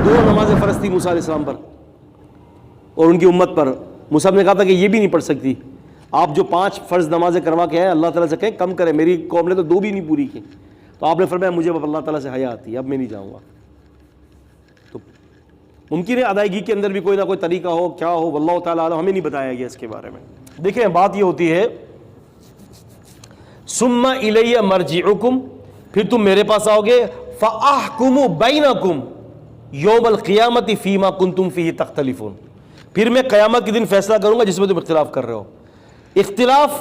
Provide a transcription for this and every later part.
دو نمازیں فرض تھی موسیٰ علیہ السلام پر اور ان کی امت پر. موسیٰ نے کہا تھا کہ یہ بھی نہیں پڑھ سکتی, آپ جو 5 فرض نمازیں کروا کے ہیں اللہ تعالیٰ سے کہیں کم کرے, میری قوم نے تو 2 بھی نہیں پوری کی. تو آپ نے فرمایا مجھے اب اللہ تعالیٰ سے حیا آتی ہے, اب میں نہیں جاؤں گا. تو ممکن ہے ادائیگی کے اندر بھی کوئی نہ کوئی طریقہ ہو, کیا ہو واللہ تعالیٰ عالم, ہمیں نہیں بتایا گیا اس کے بارے میں. دیکھیں بات یہ ہوتی ہے ثم الی مرجعکم, پھر تم میرے پاس آؤ گے, فاحکم بینکم یوم القیامت فیما کنتم فیہ تختلفون, پھر میں قیامت کے دن فیصلہ کروں گا جس میں تم اختلاف کر رہے ہو. اختلاف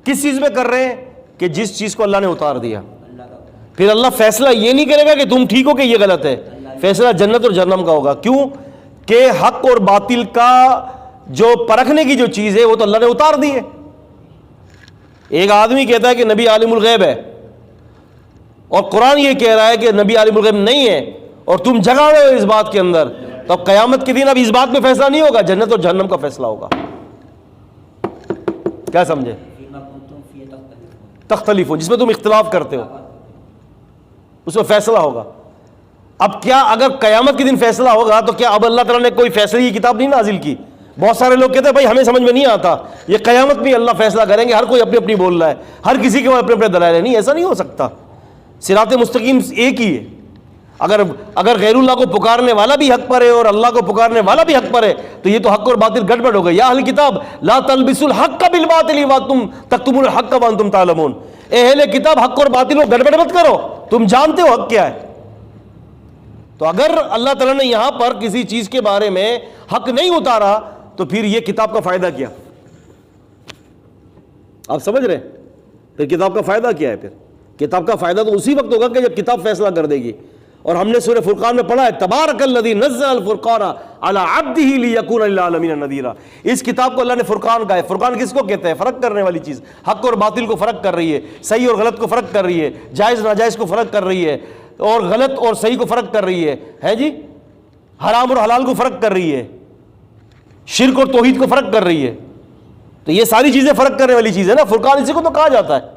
کس چیز میں کر رہے ہیں؟ کہ جس چیز کو اللہ نے اتار دیا. پھر اللہ فیصلہ یہ نہیں کرے گا کہ تم ٹھیک ہو کہ یہ غلط ہے, فیصلہ جنت اور جہنم کا ہوگا. کیوں کہ حق اور باطل کا جو پرکھنے کی جو چیز ہے وہ تو اللہ نے اتار دی ہے. ایک آدمی کہتا ہے کہ نبی عالم الغیب ہے, اور قرآن یہ کہہ رہا ہے کہ نبی عالم الغیب نہیں ہے, اور تم جگہ رہے ہو اس بات کے اندر, تو اب قیامت کے دن اب اس بات میں فیصلہ نہیں ہوگا, جنت اور جہنم کا فیصلہ ہوگا. کیا سمجھے؟ تختلفون, جس میں تم اختلاف کرتے ہو اس میں فیصلہ ہوگا. اب کیا اگر قیامت کے دن فیصلہ ہوگا تو کیا اب اللہ تعالیٰ نے کوئی فیصلے کی کتاب نہیں نازل کی؟ بہت سارے لوگ کہتے ہیں بھائی ہمیں سمجھ میں نہیں آتا, یہ قیامت میں اللہ فیصلہ کریں گے, ہر کوئی اپنی اپنی بول رہا ہے, ہر کسی کے اپنے اپنے دلائل ہیں. نہیں, ایسا نہیں ہو سکتا. صراط مستقیم ایک ہی ہے. اگر غیر اللہ کو پکارنے والا بھی حق پر ہے اور اللہ کو پکارنے والا بھی حق پر ہے تو یہ تو حق اور باطل گڑبڑ ہو گئی. یا اہل کتاب لا تلبسوا الحق بالباطل وانتم تکتمون الحق وانتم تعلمون, اے اہل کتاب حق اور باطل کو گڑبڑ مت کرو, تم جانتے ہو حق کیا ہے. تو اگر اللہ تعالیٰ نے یہاں پر کسی چیز کے بارے میں حق نہیں اتارا تو پھر یہ کتاب کا فائدہ کیا؟ آپ سمجھ رہے ہیں؟ پھر کتاب کا فائدہ کیا ہے؟ پھر کتاب کا فائدہ تو اسی وقت ہوگا کہ جب کتاب فیصلہ کر دے گی. اور ہم نے سورہ فرقان میں پڑھا ہے تبارک الذی نزل الفرقان علی عبدہ لیکون للعالمین نذیرا. اس کتاب کو اللہ نے فرقان کہا ہے. فرقان کس کو کہتے ہیں؟ فرق کرنے والی چیز, حق اور باطل کو فرق کر رہی ہے, صحیح اور غلط کو فرق کر رہی ہے, جائز ناجائز کو فرق کر رہی ہے, اور غلط اور صحیح کو فرق کر رہی ہے جی, حرام اور حلال کو فرق کر رہی ہے, شرک اور توحید کو فرق کر رہی ہے. تو یہ ساری چیزیں فرق کرنے والی چیز ہے نا, فرقان اسی کو تو کہا جاتا ہے.